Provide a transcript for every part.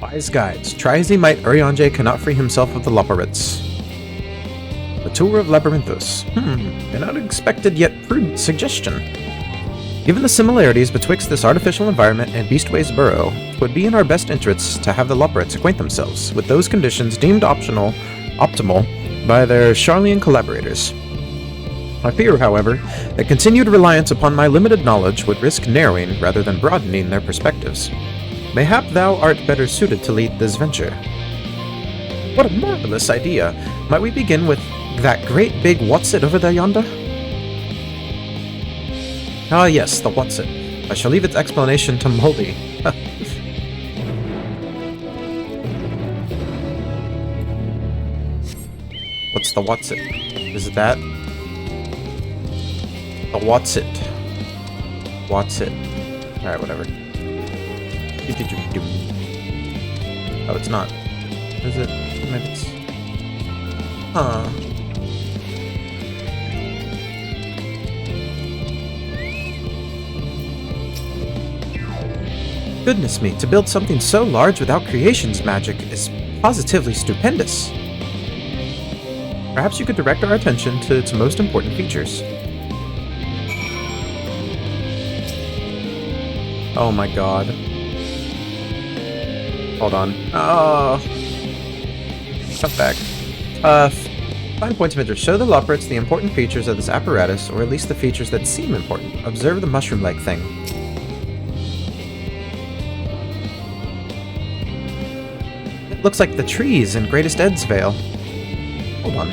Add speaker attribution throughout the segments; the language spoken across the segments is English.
Speaker 1: Wise guides. Try as he might, Urianger cannot free himself of the Loporrits. The Tour of Labyrinthos. An unexpected yet prudent suggestion. Given the similarities betwixt this artificial environment and Beastway's burrow, it would be in our best interests to have the Loporrits acquaint themselves with those conditions deemed optimal by their Charlian collaborators. I fear, however, that continued reliance upon my limited knowledge would risk narrowing rather than broadening their perspectives. Mayhap thou art better suited to lead this venture. What a marvelous idea! Might we begin with that great big what's-it over there yonder? Ah yes, the what's-it. I shall leave its explanation to Moldy. What's the what's-it? Is it that? The what's-it. What's-it. Alright, whatever. Oh, it's not. Is it? Maybe it's... Huh. Goodness me, to build something so large without creation's magic is positively stupendous. Perhaps you could direct our attention to its most important features. Oh my god. Hold on. Oh. Cut back. Find points of interest. Show the Loporrits the important features of this apparatus, or at least the features that seem important. Observe the mushroom-like thing. It looks like the trees in Greatest Ed's Vale. Hold on.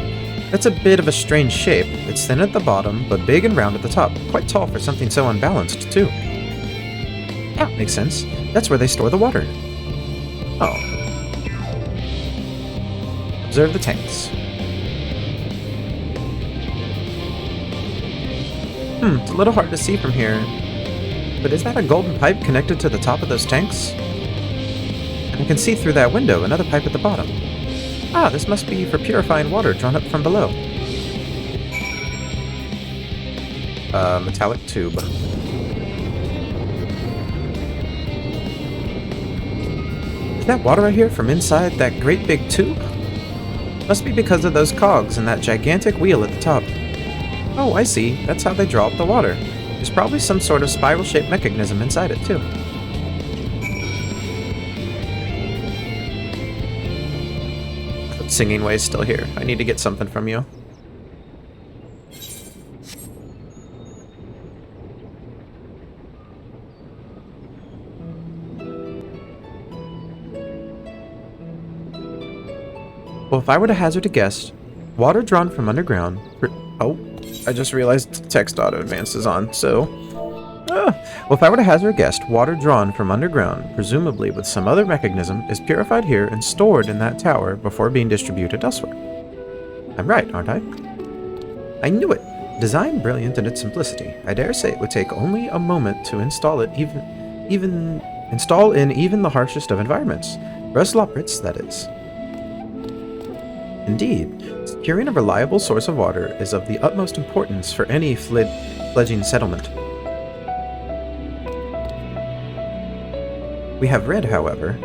Speaker 1: That's a bit of a strange shape. It's thin at the bottom, but big and round at the top. Quite tall for something so unbalanced, too. Yeah, makes sense. That's where they store the water. Oh. Observe the tanks. It's a little hard to see from here. But is that a golden pipe connected to the top of those tanks? And I can see through that window another pipe at the bottom. Ah, this must be for purifying water drawn up from below. Metallic tube. Is that water I hear from inside that great big tube? Must be because of those cogs and that gigantic wheel at the top. Oh, I see. That's how they draw up the water. There's probably some sort of spiral-shaped mechanism inside it, too. Singing Way's still here. I need to get something from you. Well, if I were to hazard a guess, water drawn from underground... Oh, I just realized text auto advance is on, so... Well, if I were to hazard a guess, water drawn from underground, presumably with some other mechanism, is purified here and stored in that tower before being distributed elsewhere. I'm right, aren't I? I knew it! Design brilliant in its simplicity. I dare say it would take only a moment to install it install in even the harshest of environments. For us Loporrits, that is. Indeed, securing a reliable source of water is of the utmost importance for any fledgling settlement. We have read, however,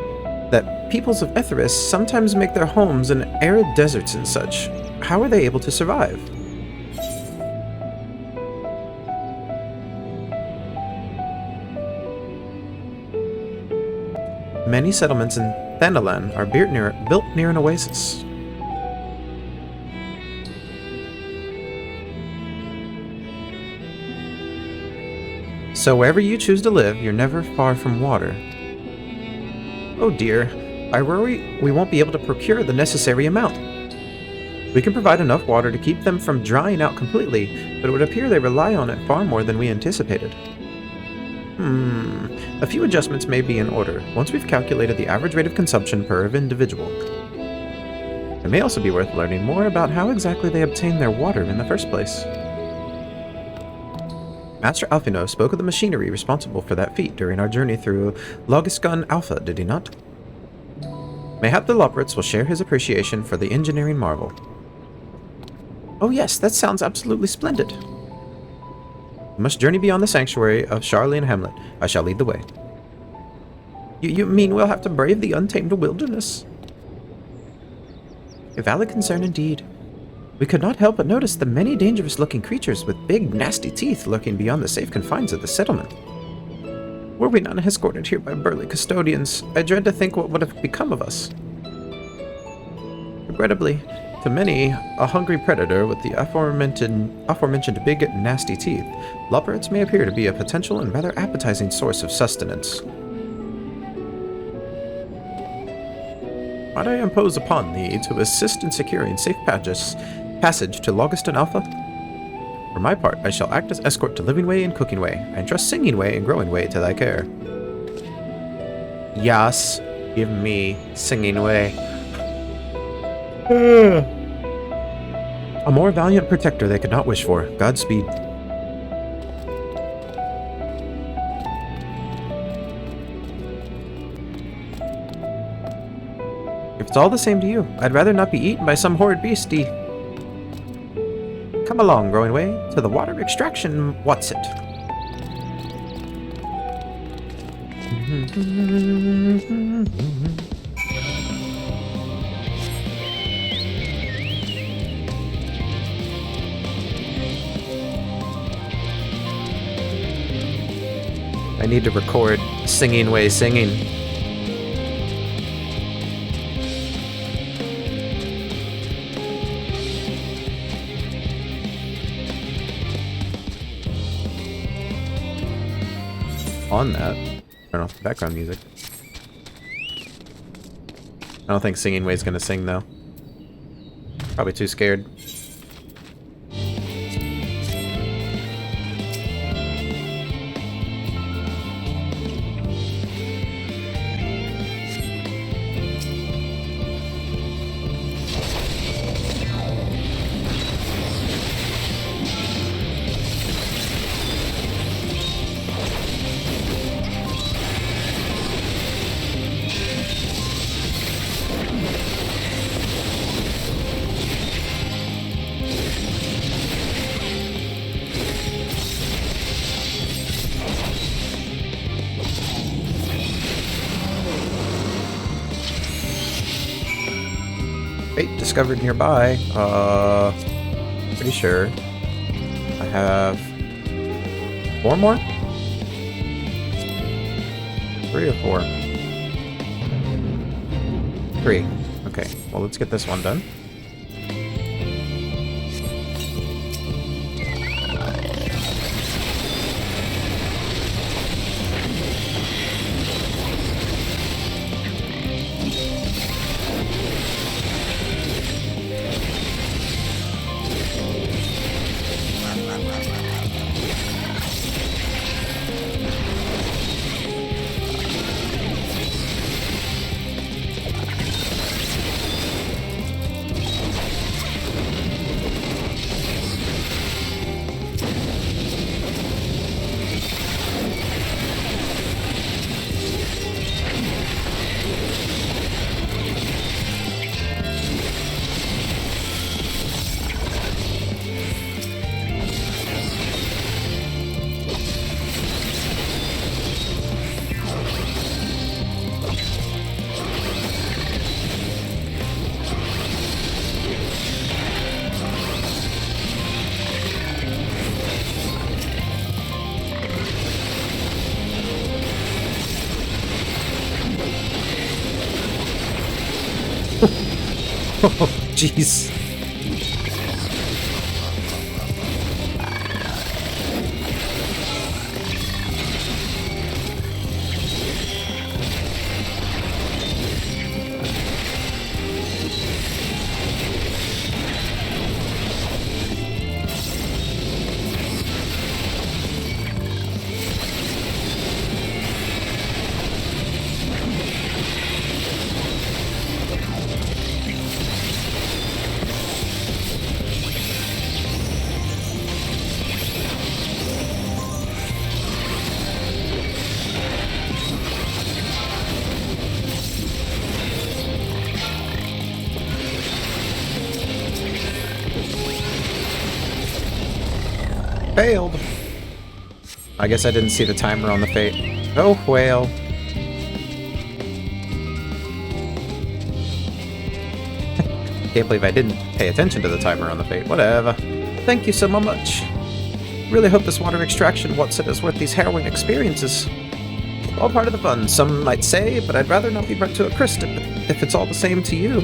Speaker 1: that peoples of Etheris sometimes make their homes in arid deserts and such. How are they able to survive? Many settlements in Thanalan are built near an oasis. So wherever you choose to live, you're never far from water. Oh dear, I worry we won't be able to procure the necessary amount. We can provide enough water to keep them from drying out completely, but it would appear they rely on it far more than we anticipated. A few adjustments may be in order, once we've calculated the average rate of consumption per individual. It may also be worth learning more about how exactly they obtain their water in the first place. Master Alphino spoke of the machinery responsible for that feat during our journey through Logiscon Alpha, did he not? Mayhap the Loporrits will share his appreciation for the engineering marvel. Oh yes, that sounds absolutely splendid. We must journey beyond the sanctuary of Charlian Hamlet. I shall lead the way. You mean we'll have to brave the untamed wilderness? A valid concern indeed. We could not help but notice the many dangerous-looking creatures with big, nasty teeth lurking beyond the safe confines of the settlement. Were we not escorted here by burly custodians, I dread to think what would have become of us. Regrettably, to many, a hungry predator with the aforementioned big, nasty teeth, leopards may appear to be a potential and rather appetizing source of sustenance. Might I impose upon thee to assist in securing safe passage to Logiston Alpha? For my part, I shall act as escort to Living Way and Cooking Way. I entrust Singing Way and Growing Way to thy care. Yes, give me Singing Way. A more valiant protector they could not wish for. Godspeed. If it's all the same to you, I'd rather not be eaten by some horrid beastie. Come along, Growing Way, to the water extraction what's it. I need to record Singing Way singing. On that, turn off the background music. I don't think Singing Way's gonna sing though. Probably too scared. Bait discovered nearby. Pretty sure. I have 4 more? 3 or 4? 3. Okay, well let's get this one done. Oh, jeez. Failed. I guess I didn't see the timer on the fate. Oh, whale. Can't believe I didn't pay attention to the timer on the fate. Whatever. Thank you so much. Really hope this water extraction Watson is worth these harrowing experiences. All part of the fun, some might say, but I'd rather not be burnt to a crisp if it's all the same to you.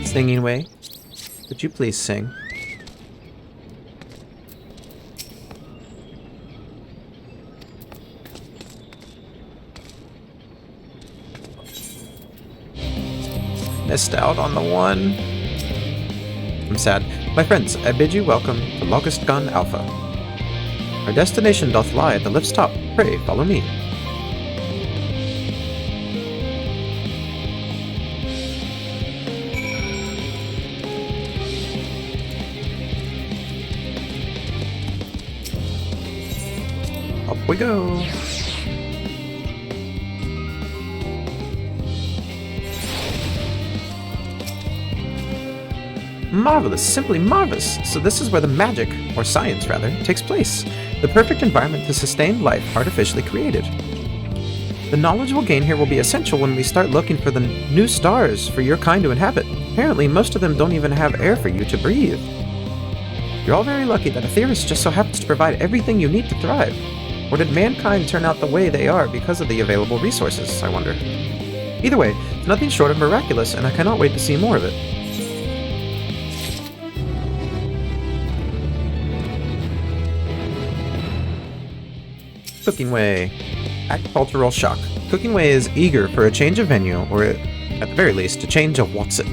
Speaker 1: Singing way, would you please sing? Missed out on the one. I'm sad. My friends, I bid you welcome to Locust Gun Alpha. Our destination doth lie at the lift's top. Pray, follow me. Up we go. Marvelous, simply marvelous. So this is where the magic, or science rather, takes place. The perfect environment to sustain life artificially created. The knowledge we'll gain here will be essential when we start looking for the new stars for your kind to inhabit. Apparently, most of them don't even have air for you to breathe. You're all very lucky that Aetheris just so happens to provide everything you need to thrive. Or did mankind turn out the way they are because of the available resources, I wonder? Either way, it's nothing short of miraculous, and I cannot wait to see more of it. Cooking Way. Agricultural shock. Cooking Way is eager for a change of venue, or at the very least, a change of what's it.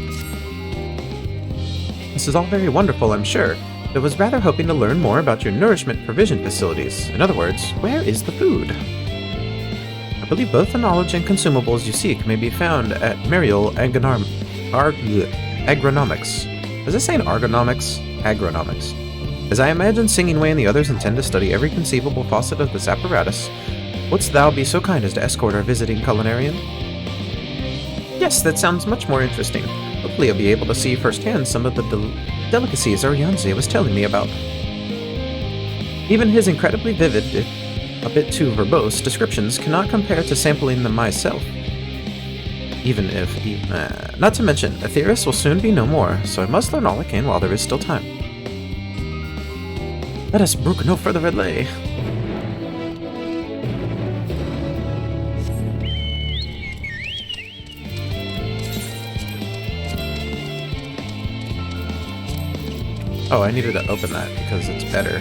Speaker 1: This is all very wonderful, I'm sure, but I was rather hoping to learn more about your nourishment provision facilities. In other words, where is the food? I believe both the knowledge and consumables you seek may be found at Muriel Agronomics. Does it say Argonomics? Agronomics. As I imagine Singing Way and the others intend to study every conceivable facet of this apparatus, wouldst thou be so kind as to escort our visiting culinarian? Yes, that sounds much more interesting. Hopefully I'll be able to see firsthand some of the delicacies Arianze was telling me about. Even his incredibly vivid, if a bit too verbose, descriptions cannot compare to sampling them myself. Even if not to mention, Aetheris will soon be no more, so I must learn all I can while there is still time. Let us brook no further delay. Oh, I needed to open that because it's better.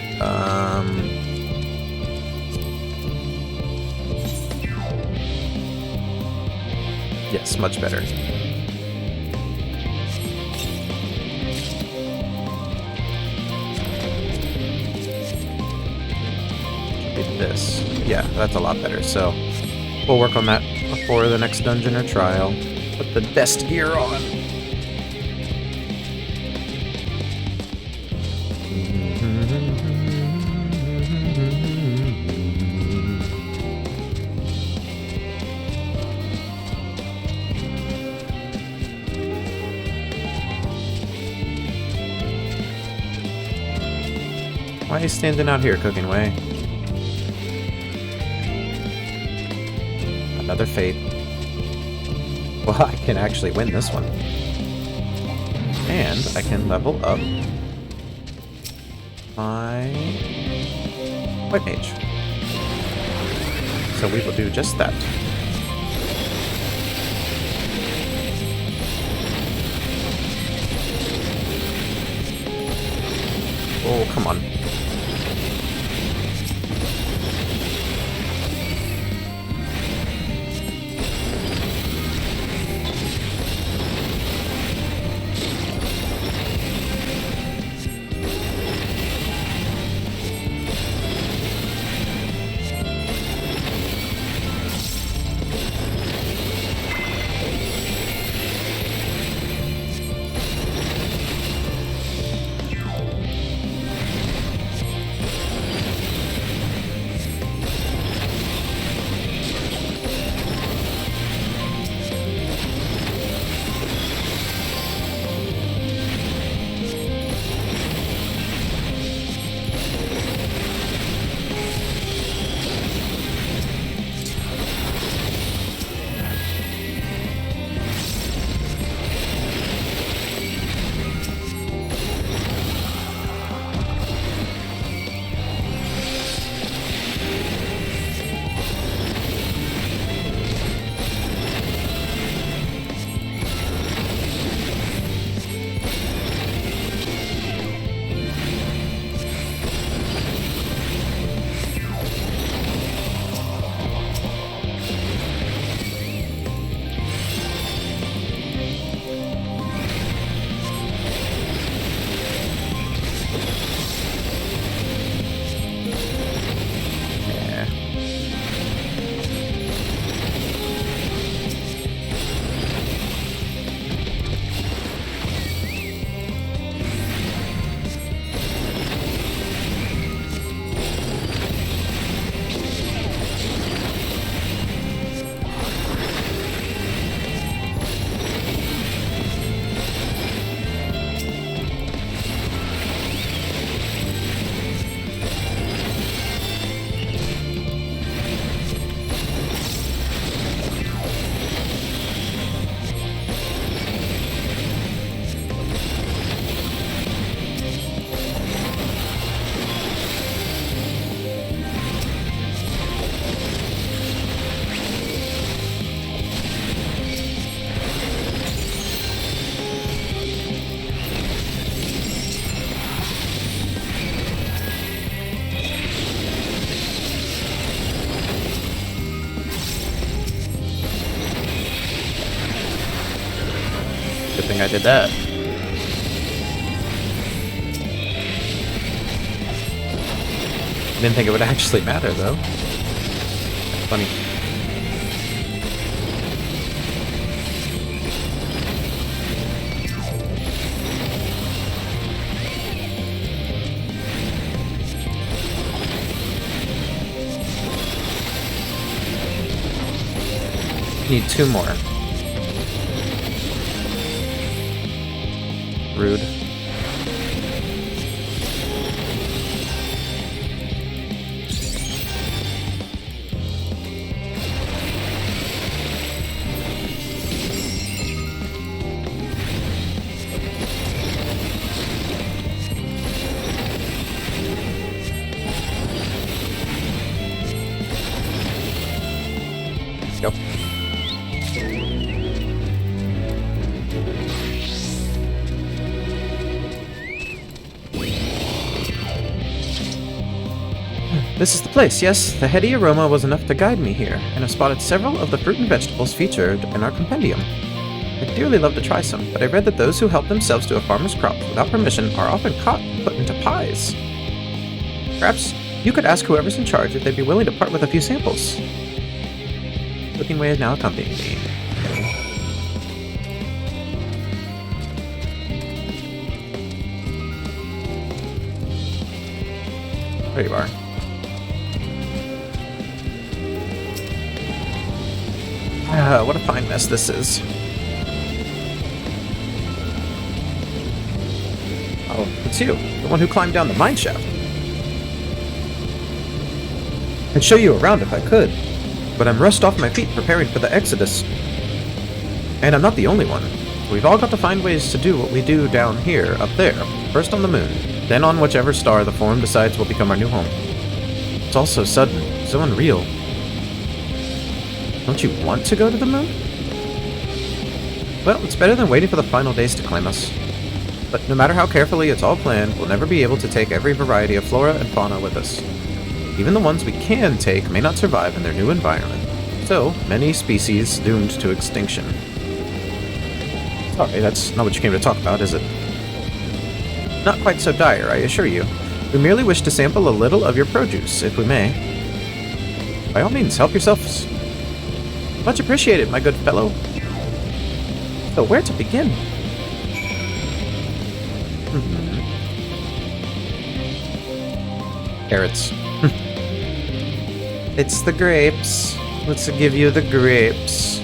Speaker 1: Yes, much better. This. Yeah, that's a lot better. So we'll work on that before the next dungeon or trial. Put the best gear on. Why are you standing out here, Cooking Way? Another fate. Well, I can actually win this one. And I can level up my White Mage. So we will do just that. Oh, come on. did that. Didn't think it would actually matter, though. Funny. Need 2 more. Rude. Go. This is the place, yes. The heady aroma was enough to guide me here, and I've spotted several of the fruit and vegetables featured in our compendium. I'd dearly love to try some, but I read that those who help themselves to a farmer's crop without permission are often caught and put into pies. Perhaps you could ask whoever's in charge if they'd be willing to part with a few samples. Looking Way is now accompanying me. There you are. What a fine mess this is. Oh, it's you. The one who climbed down the mine shaft. I'd show you around if I could, but I'm rushed off my feet preparing for the exodus. And I'm not the only one. We've all got to find ways to do what we do down here, up there. First on the moon, then on whichever star the Forum decides will become our new home. It's all so sudden, so unreal. Don't you want to go to the moon? Well, it's better than waiting for the final days to claim us. But no matter how carefully it's all planned, we'll never be able to take every variety of flora and fauna with us. Even the ones we can take may not survive in their new environment. So, many species doomed to extinction. Sorry, that's not what you came to talk about, is it? Not quite so dire, I assure you. We merely wish to sample a little of your produce, if we may. By all means, help yourselves. Much appreciated, my good fellow. So, where to begin? Carrots. It's the grapes. Let's give you the grapes.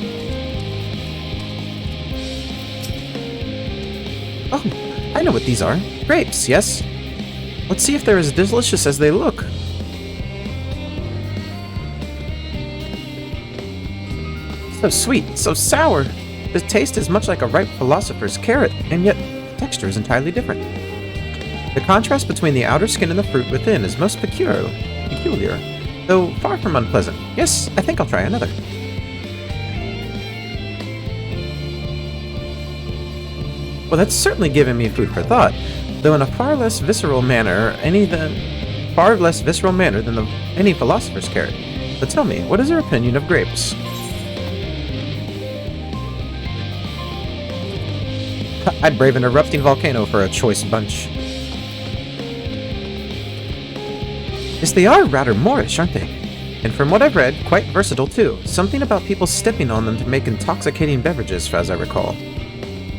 Speaker 1: Oh, I know what these are. Grapes, yes? Let's see if they're as delicious as they look. So sweet, so sour. The taste is much like a ripe philosopher's carrot, and yet the texture is entirely different. The contrast between the outer skin and the fruit within is most peculiar, though far from unpleasant. Yes, I think I'll try another. Well, that's certainly given me food for thought, though in a far less visceral manner than any philosopher's carrot. But tell me, what is your opinion of grapes? I'd brave an erupting volcano for a choice bunch. Yes, they are rather Moorish, aren't they? And from what I've read, quite versatile too. Something about people stepping on them to make intoxicating beverages, as I recall.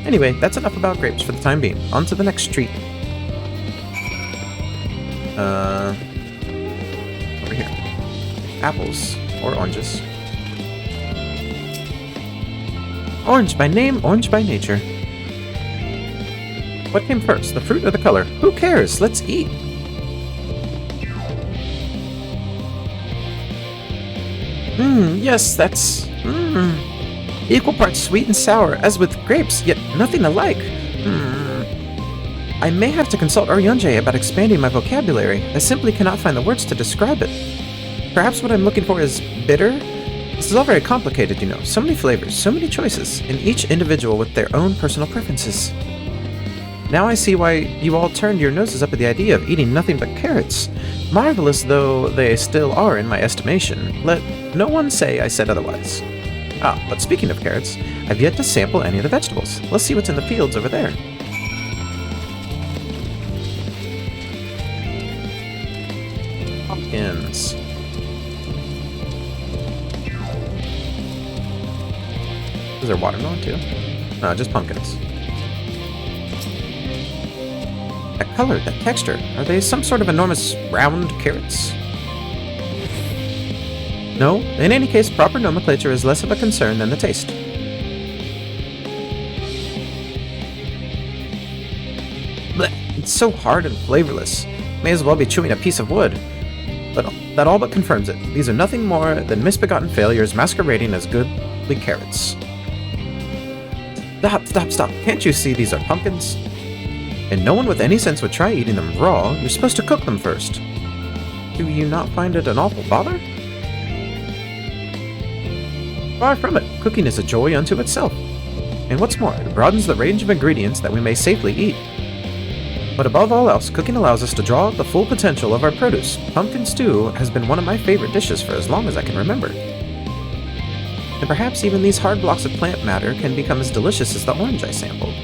Speaker 1: Anyway, that's enough about grapes for the time being. On to the next treat. Over here. Apples. Or oranges. Orange by name, orange by nature. What came first, the fruit or the color? Who cares? Let's eat! Yes, that's... Equal parts sweet and sour, as with grapes, yet nothing alike. I may have to consult Oriange about expanding my vocabulary. I simply cannot find the words to describe it. Perhaps what I'm looking for is bitter? This is all very complicated, you know. So many flavors, so many choices, and each individual with their own personal preferences. Now I see why you all turned your noses up at the idea of eating nothing but carrots. Marvelous though they still are in my estimation, let no one say I said otherwise. Ah, but speaking of carrots, I've yet to sample any of the vegetables. Let's see what's in the fields over there. Pumpkins. Is there watermelon too? No, just pumpkins. That color, that texture, are they some sort of enormous round carrots? No, in any case, proper nomenclature is less of a concern than the taste. Blech, it's so hard and flavorless. May as well be chewing a piece of wood. But that all but confirms it. These are nothing more than misbegotten failures masquerading as goodly carrots. Stop. Can't you see these are pumpkins? And no one with any sense would try eating them raw. You're supposed to cook them first. Do you not find it an awful bother? Far from it. Cooking is a joy unto itself. And what's more, it broadens the range of ingredients that we may safely eat. But above all else, cooking allows us to draw out the full potential of our produce. Pumpkin stew has been one of my favorite dishes for as long as I can remember. And perhaps even these hard blocks of plant matter can become as delicious as the orange I sampled.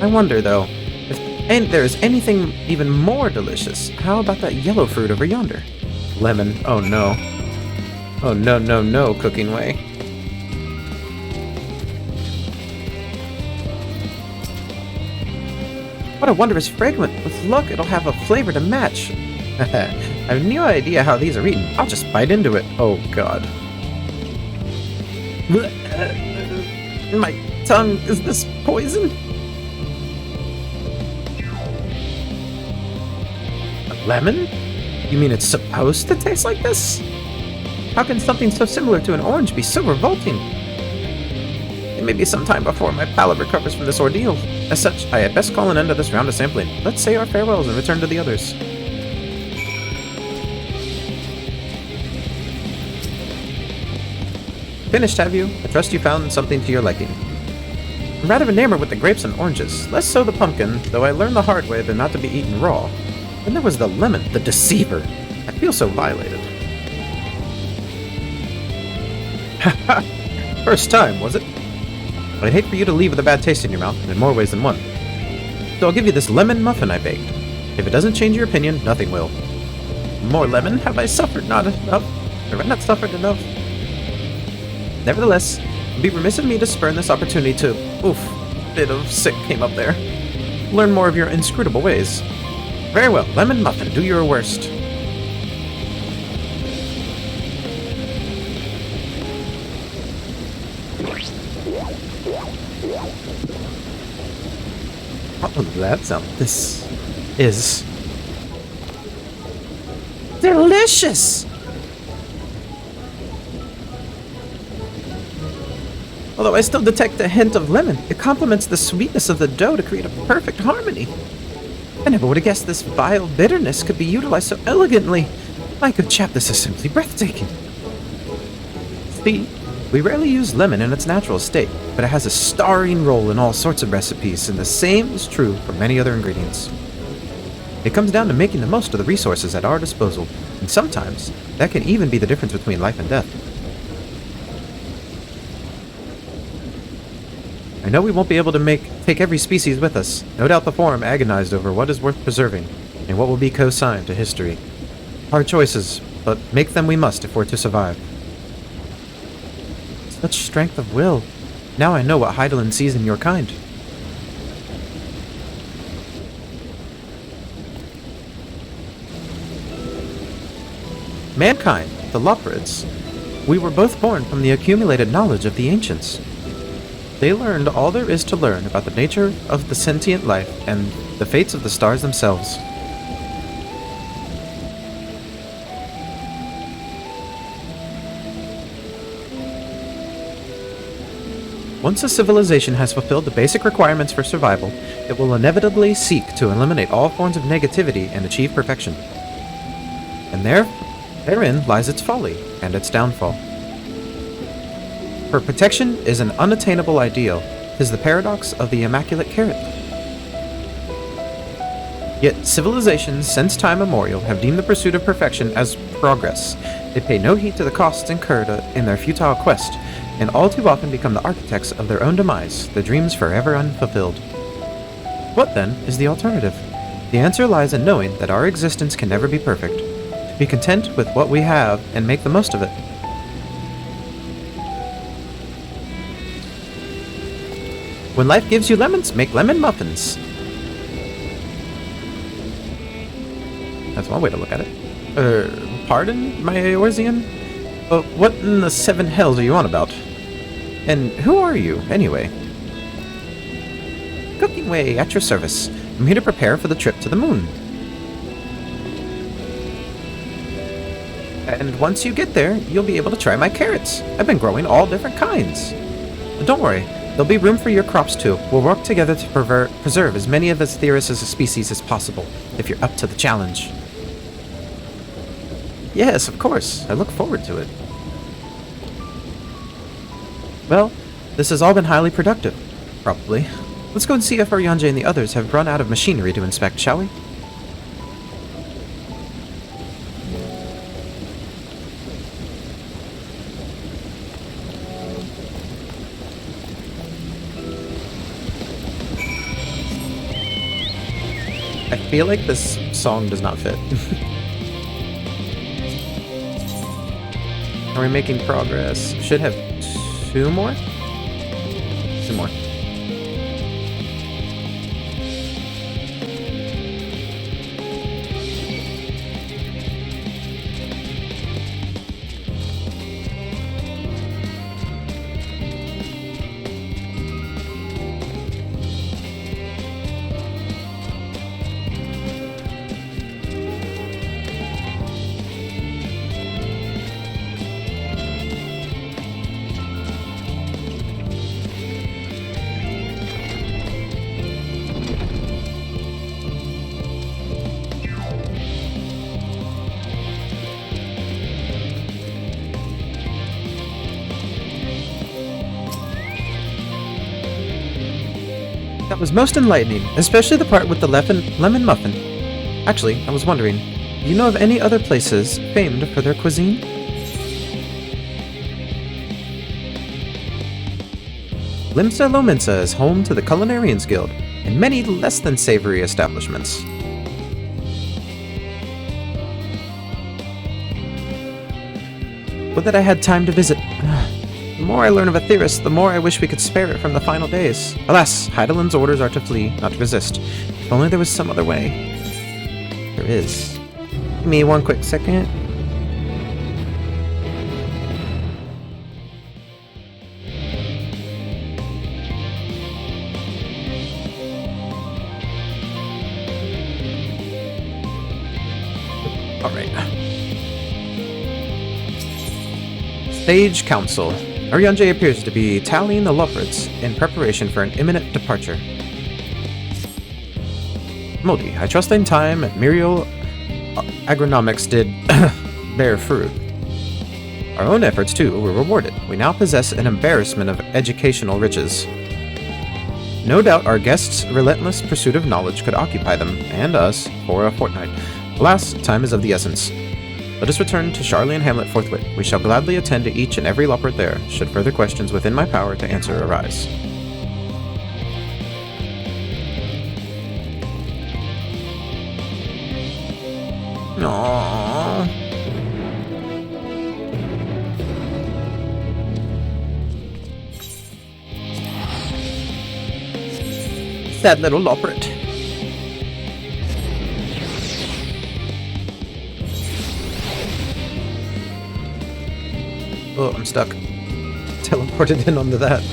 Speaker 1: I wonder, though, if there is anything even more delicious. How about that yellow fruit over yonder? Lemon. Oh no. Oh no, cooking way. What a wondrous fragrance. With luck, it'll have a flavor to match. I have no idea how these are eaten. I'll just bite into it. Oh god. My tongue, is this poison? A lemon? You mean it's supposed to taste like this? How can something so similar to an orange be so revolting? It may be some time before my palate recovers from this ordeal. As such, I had best call an end to this round of sampling. Let's say our farewells and return to the others. Finished, have you? I trust you found something to your liking. I'm rather enamored with the grapes and oranges. Less so the pumpkin, though I learned the hard way they're not to be eaten raw. Then there was the lemon, the deceiver. I feel so violated. Haha! First time, was it? I'd hate for you to leave with a bad taste in your mouth, in more ways than one. So I'll give you this lemon muffin I baked. If it doesn't change your opinion, nothing will. More lemon? Have I suffered not enough? Have I not suffered enough? Nevertheless, it'd be remiss of me to spurn this opportunity to... Oof, bit of sick came up there. Learn more of your inscrutable ways. Very well, lemon muffin, do your worst. Oh, that sound. This is delicious! Although I still detect a hint of lemon, it complements the sweetness of the dough to create a perfect harmony. I never would have guessed this vile bitterness could be utilized so elegantly. My good chap, this is simply breathtaking. See, we rarely use lemon in its natural state, but it has a starring role in all sorts of recipes, and the same is true for many other ingredients. It comes down to making the most of the resources at our disposal, and sometimes that can even be the difference between life and death. I know we won't be able to take every species with us. No doubt the Forum agonized over what is worth preserving, and what will be co-signed to history. Hard choices, but make them we must if we're to survive. Such strength of will. Now I know what Heidelin sees in your kind. Mankind, the Loperids, we were both born from the accumulated knowledge of the ancients. They learned all there is to learn about the nature of the sentient life and the fates of the stars themselves. Once a civilization has fulfilled the basic requirements for survival, it will inevitably seek to eliminate all forms of negativity and achieve perfection. And therein lies its folly and its downfall. For protection is an unattainable ideal, 'tis the paradox of the immaculate carrot. Yet civilizations since time immemorial have deemed the pursuit of perfection as progress. They pay no heed to the costs incurred in their futile quest, and all too often become the architects of their own demise, their dreams forever unfulfilled. What, then, is the alternative? The answer lies in knowing that our existence can never be perfect. To be content with what we have and make the most of it. When life gives you lemons, make lemon muffins. That's one way to look at it. Pardon, my Eorzean? What in the seven hells are you on about? And who are you, anyway? Cooking Way, at your service. I'm here to prepare for the trip to the moon. And once you get there, you'll be able to try my carrots. I've been growing all different kinds. But don't worry, there'll be room for your crops too. We'll work together to preserve as many of Aetheris' species as possible, if you're up to the challenge. Yes, of course. I look forward to it. Well, this has all been highly productive. Probably. Let's go and see if Arianje and the others have run out of machinery to inspect, shall we? I feel like this song does not fit. Are we making progress? Should have two more? Two more. That was most enlightening, especially the part with the lemon muffin. Actually, I was wondering, do you know of any other places famed for their cuisine? Limsa Lominsa is home to the Culinarians Guild, and many less than savory establishments. Would that I had time to visit. The more I learn of Aetheris, the more I wish we could spare it from the final days. Alas, Heidelin's orders are to flee, not to resist. If only there was some other way. There is. Give me one quick second. Alright. Stage Council. Arianje appears to be tallying the Loprits in preparation for an imminent departure. Modi, I trust in time Muriel agronomics did bear fruit. Our own efforts, too, were rewarded. We now possess an embarrassment of educational riches. No doubt our guests' relentless pursuit of knowledge could occupy them, and us, for a fortnight. Alas, time is of the essence. Let us return to Charlie and Hamlet forthwith. We shall gladly attend to each and every Loprit there, should further questions within my power to answer arise. Aww. Sad little Loprit. Oh, I'm stuck. Teleported in onto that.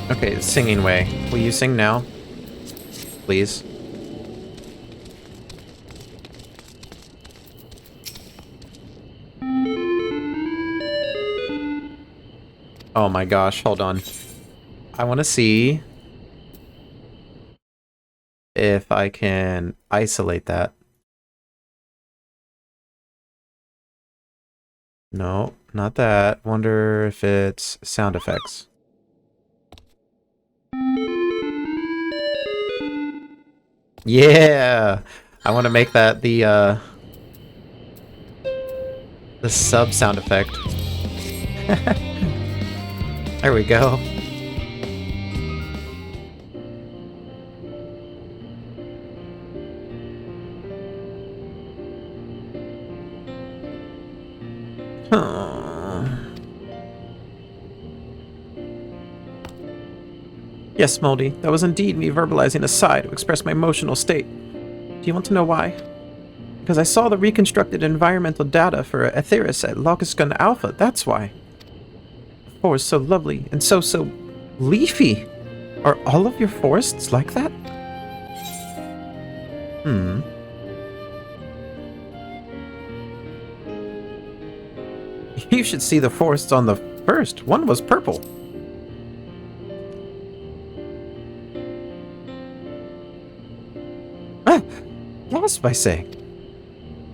Speaker 1: Okay, singing way. Will you sing now? Please. Oh my gosh, hold on. I want to see if I can isolate that. No, not that. Wonder if it's sound effects. Yeah! I want to make that the sub sound effect. There we go. Yes, Moldy, that was indeed me verbalizing a sigh to express my emotional state. Do you want to know why? Because I saw the reconstructed environmental data for Aetheris at Locusgun Alpha, that's why. The forest so lovely and so leafy. Are all of your forests like that? You should see the forests on the first. One was purple. Gasp, I say.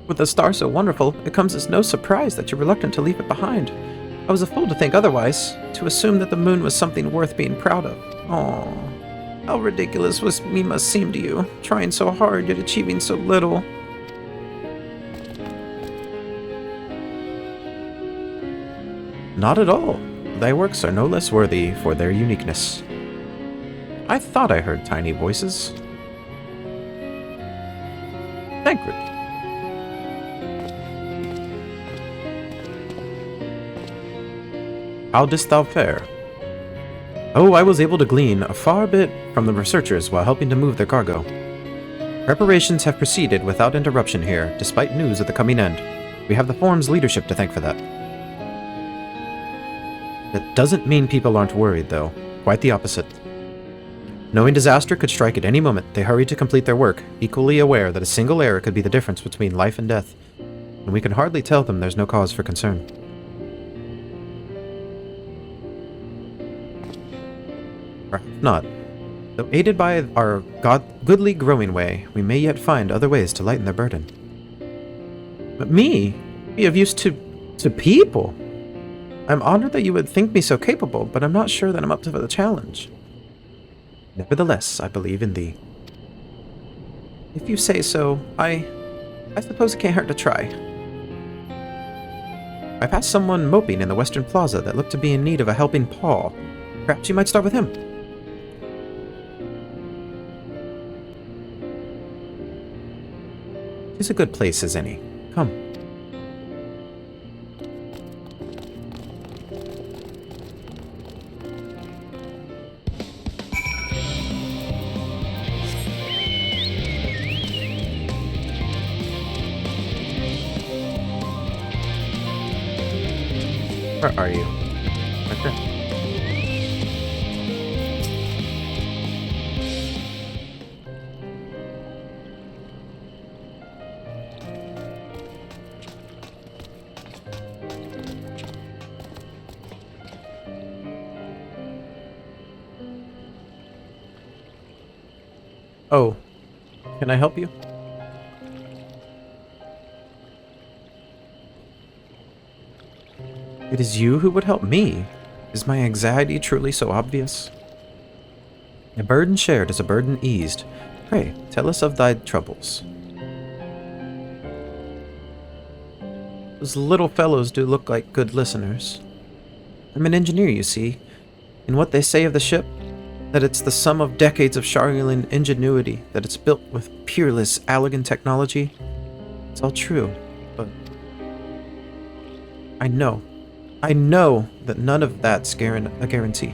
Speaker 1: With a star so wonderful, it comes as no surprise that you're reluctant to leave it behind. I was a fool to think otherwise, to assume that the moon was something worth being proud of. Aww. How ridiculous me must seem to you, trying so hard yet achieving so little. Not at all. Thy works are no less worthy for their uniqueness. I thought I heard tiny voices. Thancred. How didst thou fare? Oh, I was able to glean a far bit from the researchers while helping to move their cargo. Preparations have proceeded without interruption here, despite news of the coming end. We have the forum's leadership to thank for that. That doesn't mean people aren't worried, though. Quite the opposite. Knowing disaster could strike at any moment, they hurried to complete their work, equally aware that a single error could be the difference between life and death. And we can hardly tell them there's no cause for concern. Perhaps not. Though aided by our goodly growing way, we may yet find other ways to lighten their burden. But me? Be of use to people? I'm honored that you would think me so capable, but I'm not sure that I'm up to the challenge. Nevertheless, I believe in thee. If you say so, I suppose it can't hurt to try. I passed someone moping in the Western Plaza that looked to be in need of a helping paw. Perhaps you might start with him. It's a good place as any. Come. Where are you? Right there. Oh, can I help you? It is you who would help me? Is my anxiety truly so obvious? A burden shared is a burden eased. Pray, tell us of thy troubles. Those little fellows do look like good listeners. I'm an engineer, you see, and what they say of the ship, that it's the sum of decades of Charlian ingenuity, that it's built with peerless Allegan technology, it's all true, but I know that none of that's a guarantee.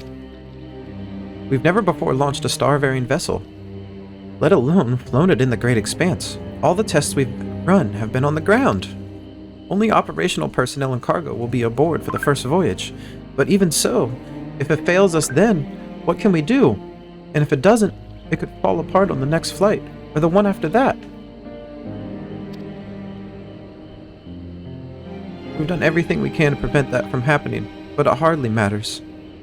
Speaker 1: We've never before launched a star-faring vessel, let alone flown it in the great expanse. All the tests we've run have been on the ground. Only operational personnel and cargo will be aboard for the first voyage. But even so, if it fails us then, what can we do? And if it doesn't, it could fall apart on the next flight, or the one after that. We've done everything we can to prevent that from happening, but it hardly matters.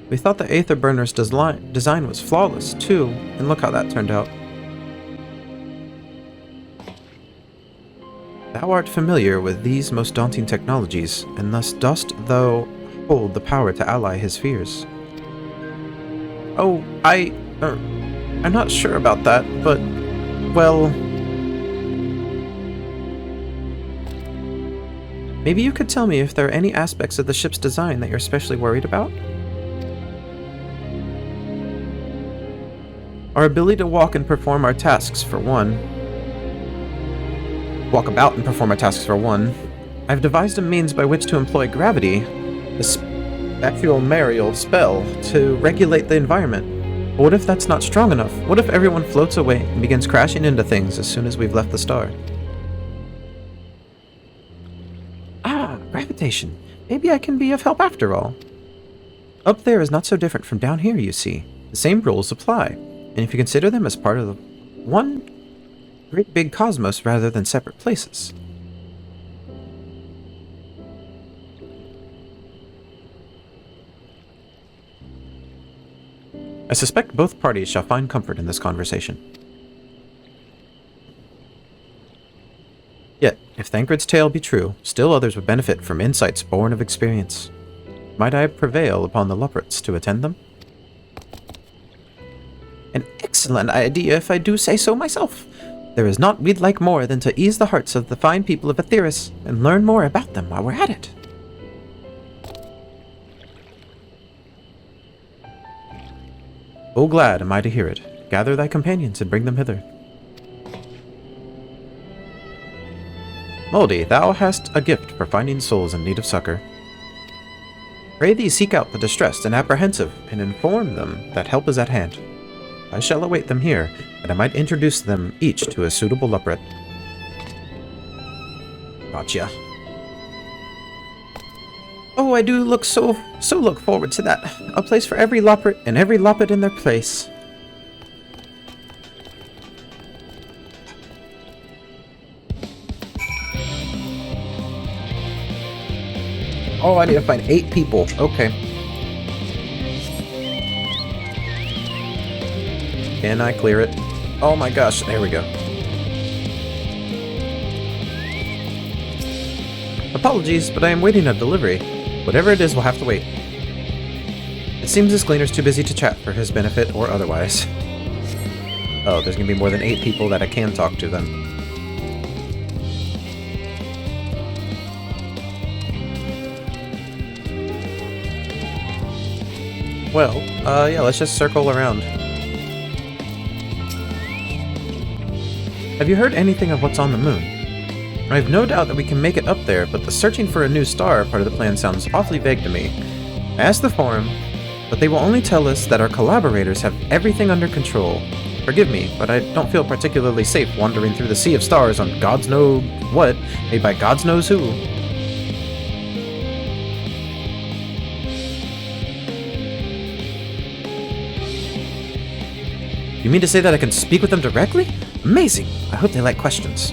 Speaker 1: We thought the Aether Burner's design was flawless, too, and look how that turned out. Thou art familiar with these most daunting technologies, and thus dost thou hold the power to ally his fears. Oh, I'm not sure about that, but well... Maybe you could tell me if there are any aspects of the ship's design that you're especially worried about? Our ability to walk and perform our tasks, for one. Walk about and perform our tasks, for one. I've devised a means by which to employ gravity, the ephemeral spell, to regulate the environment. But what if that's not strong enough? What if everyone floats away and begins crashing into things as soon as we've left the star? Gravitation. Maybe I can be of help after all. Up there is not so different from down here, you see. The same rules apply, and if you consider them as part of the one great big cosmos rather than separate places. I suspect both parties shall find comfort in this conversation. Yet, if Thancred's tale be true, still others would benefit from insights born of experience. Might I prevail upon the Luprits to attend them? An excellent idea, if I do say so myself. There is naught we'd like more than to ease the hearts of the fine people of Aetheris and learn more about them while we're at it. Oh, glad am I to hear it. Gather thy companions and bring them hither. Moldy, thou hast a gift for finding souls in need of succor. Pray thee seek out the distressed and apprehensive, and inform them that help is at hand. I shall await them here, that I might introduce them each to a suitable Luprit. Gotcha. Oh, I do look so look forward to that. A place for every Luprit, and every Luprit in their place. Oh, I need to find 8 people. Okay. Can I clear it? Oh my gosh, there we go. Apologies, but I am waiting a delivery. Whatever it is, we'll have to wait. It seems this cleaner's too busy to chat for his benefit or otherwise. Oh, there's gonna be more than 8 people that I can talk to then. Well, yeah, let's just circle around. Have you heard anything of what's on the moon? I have no doubt that we can make it up there, but the searching for a new star part of the plan sounds awfully vague to me. I asked the forum, but they will only tell us that our collaborators have everything under control. Forgive me, but I don't feel particularly safe wandering through the sea of stars on God's knows what, made by God's knows who. You mean to say that I can speak with them directly? Amazing! I hope they like questions.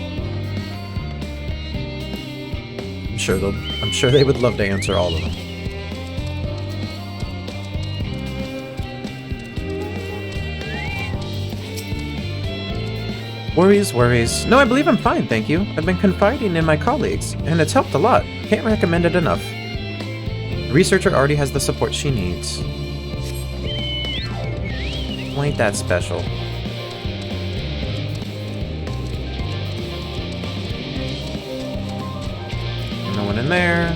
Speaker 1: I'm sure they would love to answer all of them. Worries. No, I believe I'm fine, thank you. I've been confiding in my colleagues, and it's helped a lot. Can't recommend it enough. The researcher already has the support she needs. Ain't that special. No one in there.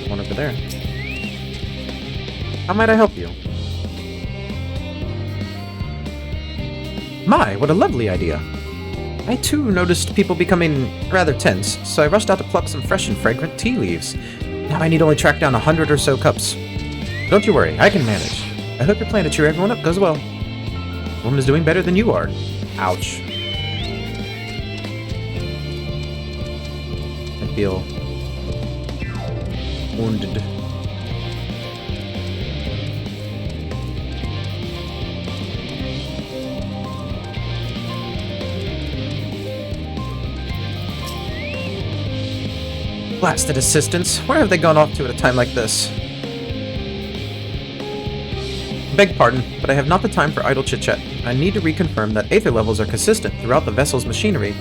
Speaker 1: One over there. How might I help you? My, what a lovely idea. I too noticed people becoming rather tense, so I rushed out to pluck some fresh and fragrant tea leaves. Now I need only track down 100 or so cups. Don't you worry, I can manage. I hope your plan to cheer everyone up goes well. The woman is doing better than you are. Ouch. I feel wounded. Blasted assistants, where have they gone off to at a time like this? Beg pardon, but I have not the time for idle chit-chat. I need to reconfirm that aether levels are consistent throughout the vessel's machinery.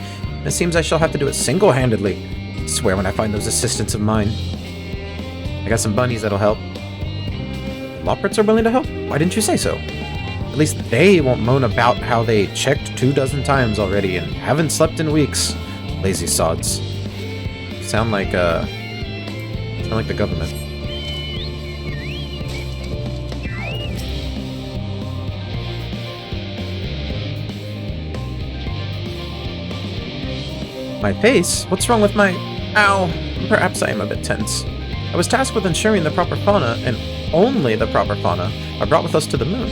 Speaker 1: It seems I shall have to do it single-handedly. I swear when I find those assistants of mine. I got some bunnies that'll help. Loprits are willing to help? Why didn't you say so? At least they won't moan about how they checked 24 times already and haven't slept in weeks. Lazy sods. Sound like the government. My face? What's wrong with my... Ow! Perhaps I am a bit tense. I was tasked with ensuring the proper fauna, and only the proper fauna, are brought with us to the moon.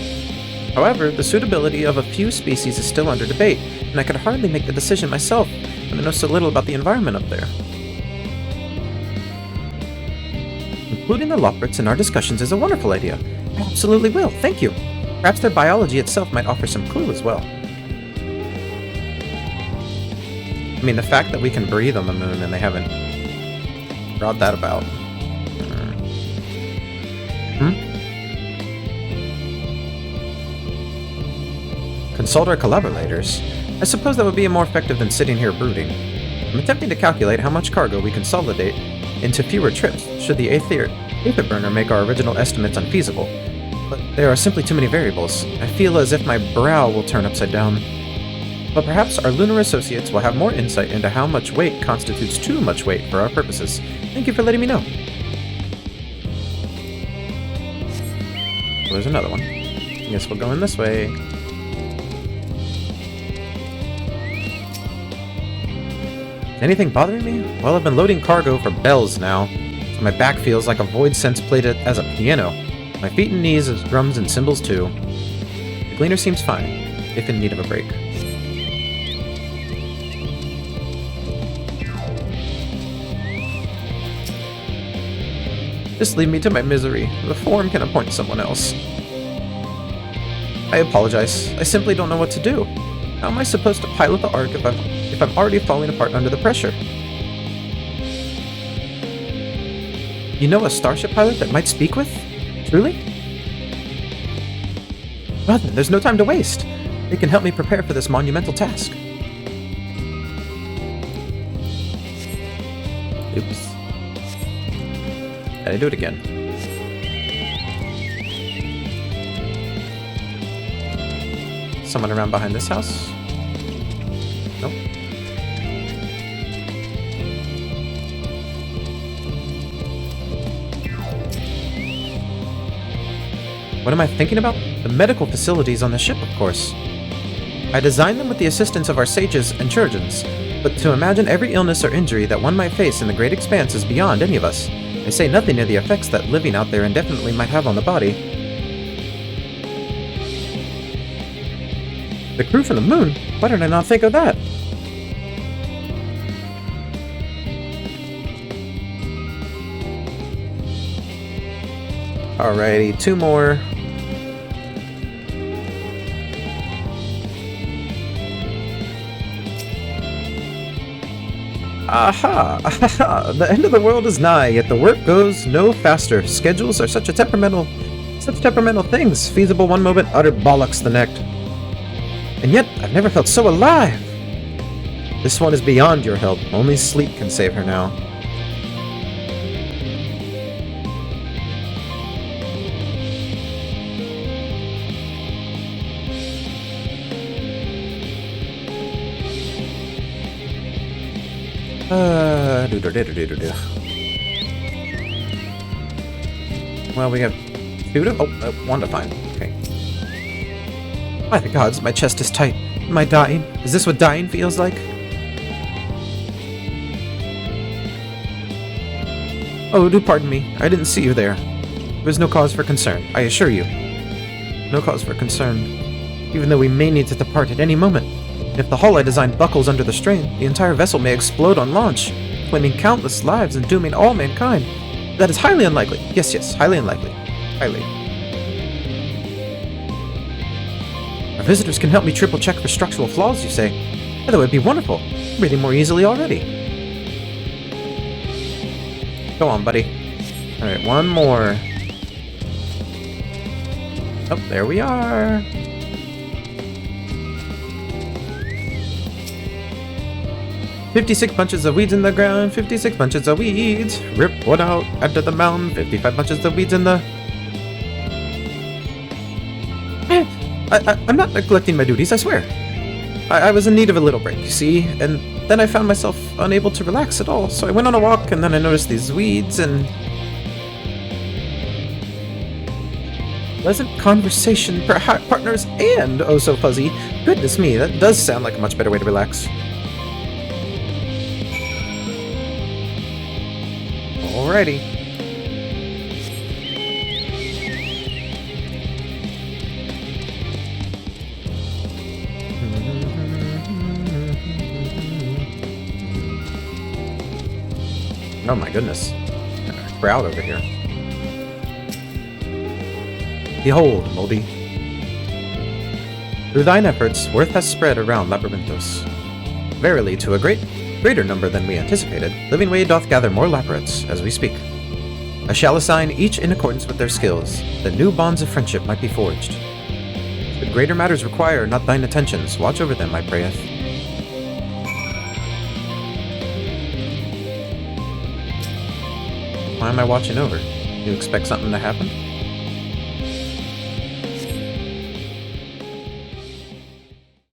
Speaker 1: However, the suitability of a few species is still under debate, and I could hardly make the decision myself, when I know so little about the environment up there. Including the Loprits in our discussions is a wonderful idea. I absolutely will, thank you. Perhaps their biology itself might offer some clue as well. I mean, the fact that we can breathe on the moon and they haven't brought that about. Consult our collaborators. I suppose that would be more effective than sitting here brooding. I'm attempting to calculate how much cargo we consolidate into fewer trips should the Aether burner make our original estimates unfeasible. But there are simply too many variables. I feel as if my brow will turn upside down. But perhaps our lunar associates will have more insight into how much weight constitutes too much weight for our purposes. Thank you for letting me know. Well, there's another one. I guess we'll go in this way. Anything bothering me? Well, I've been loading cargo for bells now, so my back feels like a void sense played it as a piano. My feet and knees as drums and cymbals too. The Gleaner seems fine, if in need of a break. Just leave me to my misery. The form can appoint someone else. I apologize. I simply don't know what to do. How am I supposed to pilot the Ark if I'm already falling apart under the pressure? You know a starship pilot that might speak with? Truly? Well then, there's no time to waste. They can help me prepare for this monumental task. Oops. Gotta do it again. Someone around behind this house? Nope. What am I thinking about? The medical facilities on the ship, of course. I designed them with the assistance of our sages and chirurgeons, but to imagine every illness or injury that one might face in the great expanse is beyond any of us. I say nothing of the effects that living out there indefinitely might have on the body. The crew from the moon? Why did I not think of that? Alrighty, 2 more. Aha! Aha! The end of the world is nigh, yet the work goes no faster. Schedules are such temperamental things. Feasible one moment, utter bollocks the next. And yet, I've never felt so alive! This one is beyond your help. Only sleep can save her now. Well, we have 2 to... Oh, 1 to find. Okay. By the gods, my chest is tight. Am I dying? Is this what dying feels like? Oh, do pardon me. I didn't see you there. There was no cause for concern, I assure you. No cause for concern. Even though we may need to depart at any moment. If the hull I designed buckles under the strain, the entire vessel may explode on launch, claiming countless lives and dooming all mankind. That is highly unlikely. Yes, yes, highly unlikely. Highly. Our visitors can help me triple check for structural flaws, you say? Yeah, that would be wonderful. I'm breathing more easily already. Go on, buddy. Alright, 1 more. Oh, there we are. 56 bunches of weeds in the ground, 56 bunches of weeds. Rip one out, add to the mound, 55 bunches of weeds in the... I'm not neglecting my duties, I swear. I was in need of a little break, you see, and then I found myself unable to relax at all, so I went on a walk, and then I noticed these weeds, and... pleasant conversation, partners, and oh so fuzzy. Goodness me, that does sound like a much better way to relax. Alrighty. Oh my goodness. Crowd over here. Behold, Moldy. Through thine efforts, worth has spread around Labyrinthos. Verily, to a greater number than we anticipated, Living Way doth gather more labyrinths as we speak. I shall assign each in accordance with their skills, that new bonds of friendship might be forged. But greater matters require not thine attentions. Watch over them, I prayeth. Why am I watching over? You expect something to happen?